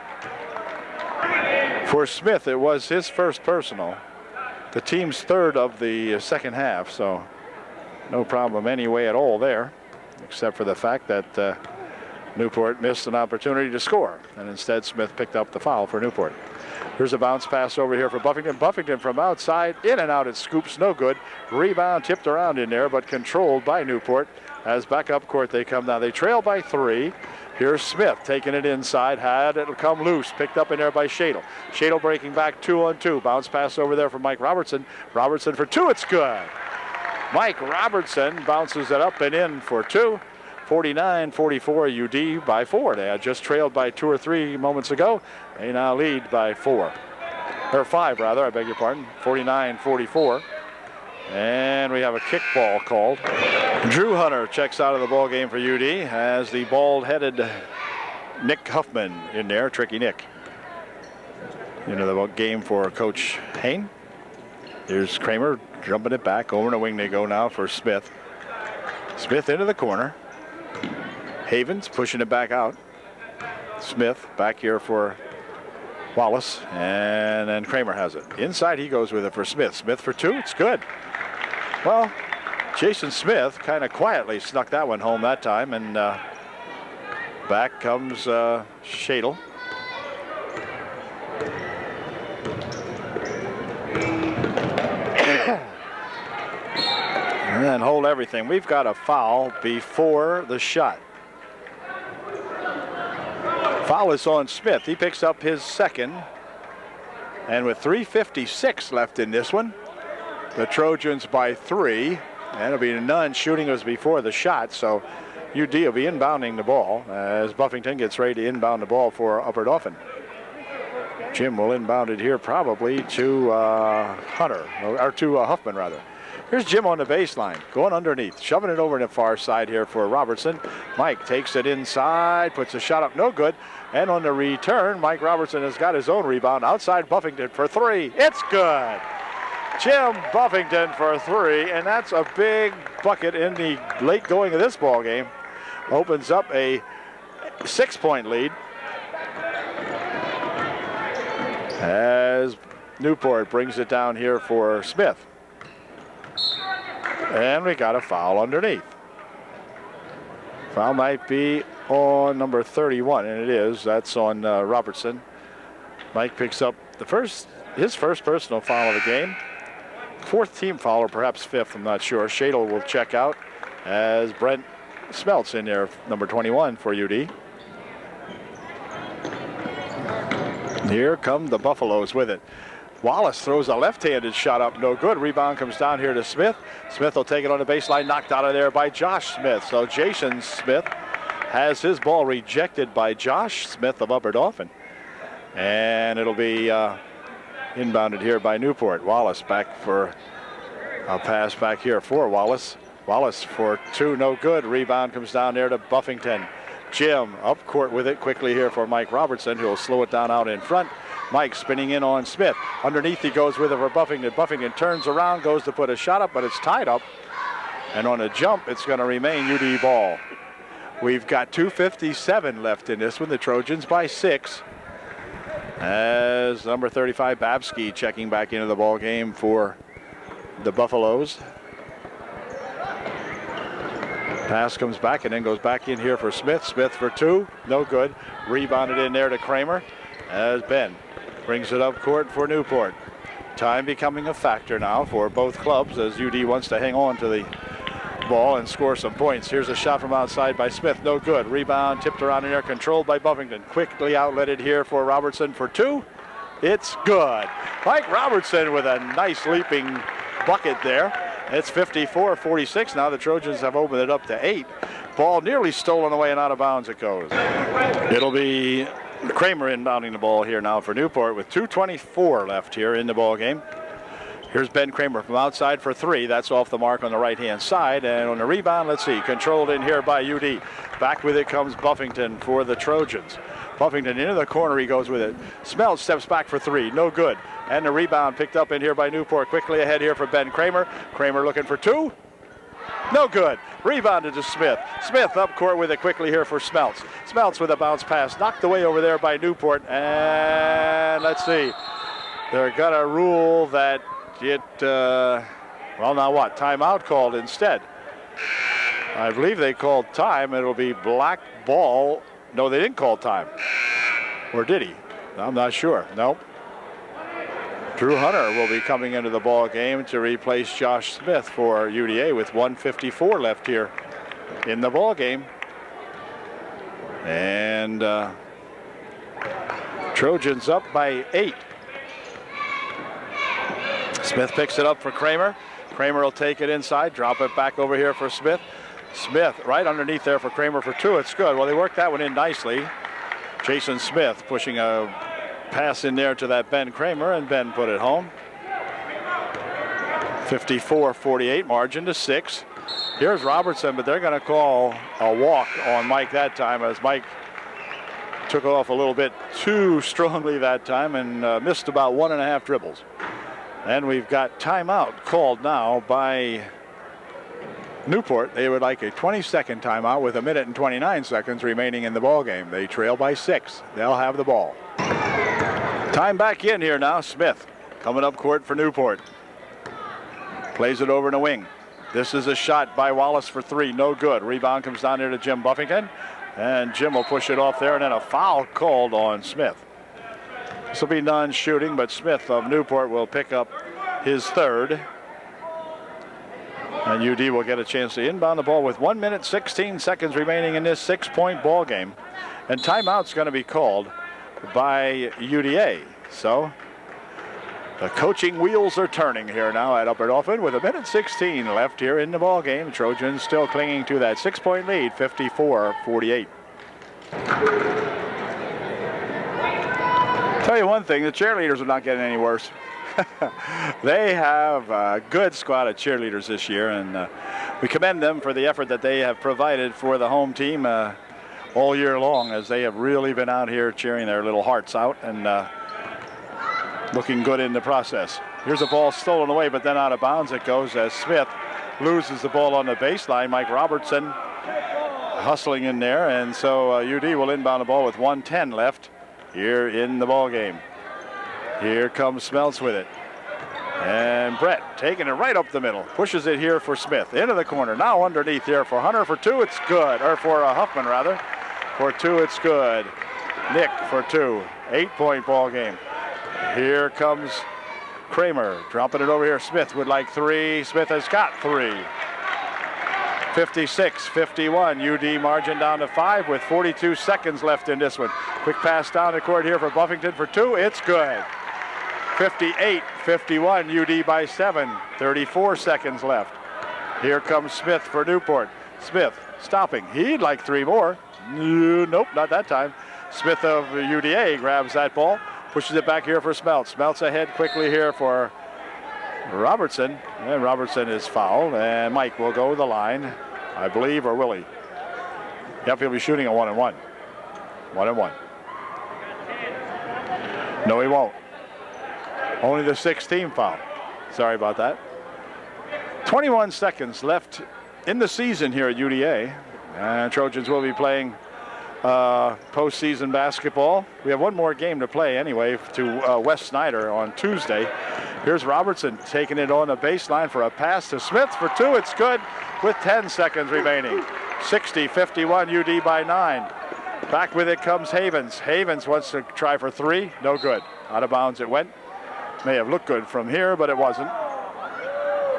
For Smith, it was his first personal. The team's third of the second half, so no problem anyway at all there, except for the fact that Newport missed an opportunity to score, and instead Smith picked up the foul for Newport. Here's a bounce pass over here for Buffington. Buffington from outside, in and out, it scoops, no good. Rebound tipped around in there, but controlled by Newport. As back up court they come now. They trail by 3. Here's Smith taking it inside, it'll come loose, picked up in there by Shadle. Shadle breaking back 2-on-2. Bounce pass over there for Mike Robertson. Robertson for 2, it's good. Mike Robertson bounces it up and in for 2. 49-44 UD by 4. They had just trailed by 2 or 3 moments ago. They now lead by 4. Or 5 rather, I beg your pardon. 49-44. And we have a kickball called. Drew Hunter checks out of the ball game for UD as the bald-headed Nick Huffman in there, Tricky Nick. Into the game for Coach Hain. Here's Kramer jumping it back. Over the wing they go now for Smith. Smith into the corner. Havens pushing it back out. Smith back here for Wallace, and then Kramer has it. Inside he goes with it for Smith. Smith for 2, it's good. Well, Jason Smith kind of quietly snuck that one home that time, and back comes Shadle. And then hold everything. We've got a foul before the shot. Foul is on Smith. He picks up his second. And with 3:56 left in this one, the Trojans by 3. And it'll be none. Shooting was before the shot, so UD will be inbounding the ball as Buffington gets ready to inbound the ball for Upper Dauphin. Jim will inbound it here probably to Hunter, or to Huffman rather. Here's Jim on the baseline, going underneath, shoving it over to the far side here for Robertson. Mike takes it inside, puts a shot up, no good. And on the return, Mike Robertson has got his own rebound outside Buffington for 3. It's good. Jim Buffington for 3, and that's a big bucket in the late going of this ball game. Opens up a 6-point lead as Newport brings it down here for Smith. And we got a foul underneath. Foul might be on number 31, and it is. That's on Robertson. Mike picks up his first personal foul of the game. 4th team foul, or perhaps 5th, I'm not sure. Shadle will check out as Brent Smeltz in there, number 21 for UD. Here come the Buffaloes with it. Wallace throws a left-handed shot up, no good. Rebound comes down here to Smith. Smith will take it on the baseline, knocked out of there by Josh Smith. So Jason Smith has his ball rejected by Josh Smith of Upper Dauphin. And it'll be inbounded here by Newport. Wallace back for a pass back here for Wallace. Wallace for two, no good. Rebound comes down there to Buffington. Jim up court with it quickly here for Mike Robertson, who will slow it down out in front. Mike spinning in on Smith. Underneath he goes with it for Buffington. Buffington turns around, goes to put a shot up, but it's tied up. And on a jump, it's going to remain UD ball. We've got 2:57 left in this one. The Trojans by 6. As number 35, Babsky, checking back into the ball game for the Buffaloes. Pass comes back and then goes back in here for Smith. Smith for two, no good. Rebounded in there to Kramer as Ben brings it up court for Newport. Time becoming a factor now for both clubs as UD wants to hang on to the ball and score some points. Here's a shot from outside by Smith, no good. Rebound tipped around in there, controlled by Buffington. Quickly outletted here for Robertson for two. It's good. Mike Robertson with a nice leaping bucket there. It's 54-46 now. The Trojans have opened it up to 8. Ball nearly stolen away and out of bounds it goes. It'll be Kramer inbounding the ball here now for Newport with 2:24 left here in the ball game. Here's Ben Kramer from outside for three. That's off the mark on the right-hand side. And on the rebound, let's see, controlled in here by UD. Back with it comes Buffington for the Trojans. Buffington into the corner, he goes with it. Smells steps back for three, no good. And the rebound picked up in here by Newport. Quickly ahead here for Ben Kramer. Kramer looking for two. No good. Rebounded to Smith. Smith up court with it quickly here for Smeltz. Smeltz with a bounce pass. Knocked away over there by Newport. And let's see. They're going to rule that it, well, now what? Timeout called instead. I believe they called time. It'll be black ball. No, they didn't call time. Or did he? I'm not sure. Nope. Drew Hunter will be coming into the ball game to replace Josh Smith for UDA with 1:54 left here in the ball game. And Trojans up by 8. Smith picks it up for Kramer. Kramer will take it inside, drop it back over here for Smith. Smith right underneath there for Kramer for two. It's good. Well, they worked that one in nicely. Jason Smith pushing a pass in there to that Ben Kramer, and Ben put it home. 54-48 margin to 6. Here's Robertson, but they're going to call a walk on Mike that time as Mike took off a little bit too strongly that time and missed about 1.5 dribbles. And we've got timeout called now by Newport. They would like a 20-second timeout with 1 minute and 29 seconds remaining in the ball game. They trail by 6. They'll have the ball. Time back in here now. Smith coming up court for Newport. Plays it over in the wing. This is a shot by Wallace for three. No good. Rebound comes down here to Jim Buffington. And Jim will push it off there, and then a foul called on Smith. This will be non-shooting, but Smith of Newport will pick up his third. And UD will get a chance to inbound the ball with 1 minute, 16 seconds remaining in this 6-point ball game. And timeout's going to be called by UDA. So the coaching wheels are turning here now at Upper Dauphin with 1 minute 16 left here in the ball game. Trojans still clinging to that 6-point lead, 54-48. Tell you one thing, the cheerleaders are not getting any worse. They have a good squad of cheerleaders this year, and we commend them for the effort that they have provided for the home team all year long, as they have really been out here cheering their little hearts out and looking good in the process. Here's a ball stolen away, but then out of bounds it goes as Smith loses the ball on the baseline. Mike Robertson hustling in there, and so UD will inbound the ball with 1:10 left here in the ball game. Here comes Smeltz with it. And Brett taking it right up the middle. Pushes it here for Smith. Into the corner. Now underneath here for Hunter for two. It's good. Or for Huffman, rather. For two, it's good. Nick for two. 8-point ball game. Here comes Kramer. Dropping it over here. Smith would like three. Smith has got three. 56-51. UD margin down to 5 with 42 seconds left in this one. Quick pass down the court here for Buffington for two. It's good. 58-51, UD by 7. 34 seconds left. Here comes Smith for Newport. Smith stopping. He'd like 3 more. Nope, not that time. Smith of UDA grabs that ball, pushes it back here for Smeltz. Smeltz ahead quickly here for Robertson. And Robertson is fouled, and Mike will go to the line, I believe, or will he? Yep, he'll be shooting a 1-and-1. 1-and-1. No, he won't. Only the 6th team foul. Sorry about that. 21 seconds left in the season here at UDA. And Trojans will be playing postseason basketball. We have one more game to play anyway to West Snyder on Tuesday. Here's Robertson taking it on the baseline for a pass to Smith for 2. It's good with 10 seconds remaining. 60-51, UD by 9. Back with it comes Havens. Havens wants to try for 3. No good. Out of bounds it went. May have looked good from here, but it wasn't.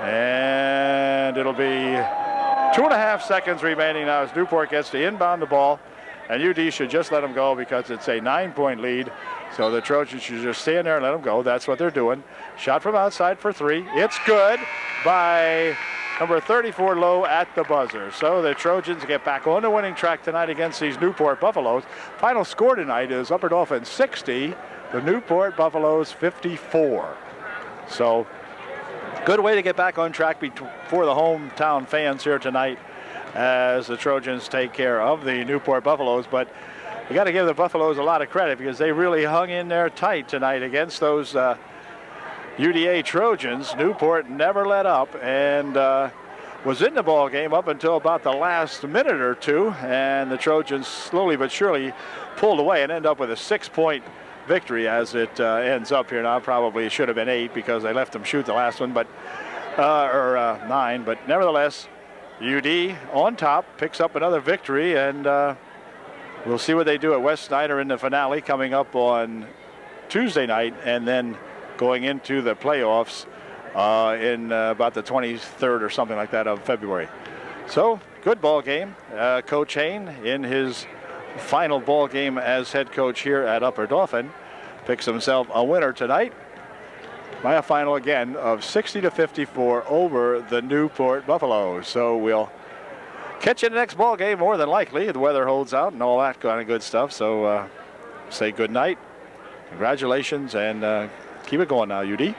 And it'll be 2.5 seconds remaining now as Newport gets to inbound the ball. And UD should just let them go because it's a 9-point lead. So the Trojans should just stand there and let them go. That's what they're doing. Shot from outside for 3. It's good by number 34, Lowe, at the buzzer. So the Trojans get back on the winning track tonight against these Newport Buffaloes. Final score tonight is Upper Dauphin 60, the Newport Buffaloes 54. So good way to get back on track for the hometown fans here tonight as the Trojans take care of the Newport Buffaloes. But you got to give the Buffaloes a lot of credit because they really hung in there tight tonight against those UDA Trojans. Newport never let up and was in the ball game up until about the last minute or two, and the Trojans slowly but surely pulled away and end up with a 6-point victory as it ends up here now. Probably should have been 8 because they left them shoot the last one, but 9. But nevertheless, UD on top picks up another victory, and we'll see what they do at West Snyder in the finale coming up on Tuesday night, and then going into the playoffs in about the 23rd or something like that of February. So good ball game. Coach Hain, in his final ball game as head coach here at Upper Dauphin, picks himself a winner tonight by a final again of 60-54 over the Newport Buffaloes. So we'll catch you in the next ball game more than likely. The weather holds out and all that kind of good stuff. So say good night, congratulations, and keep it going now, UD.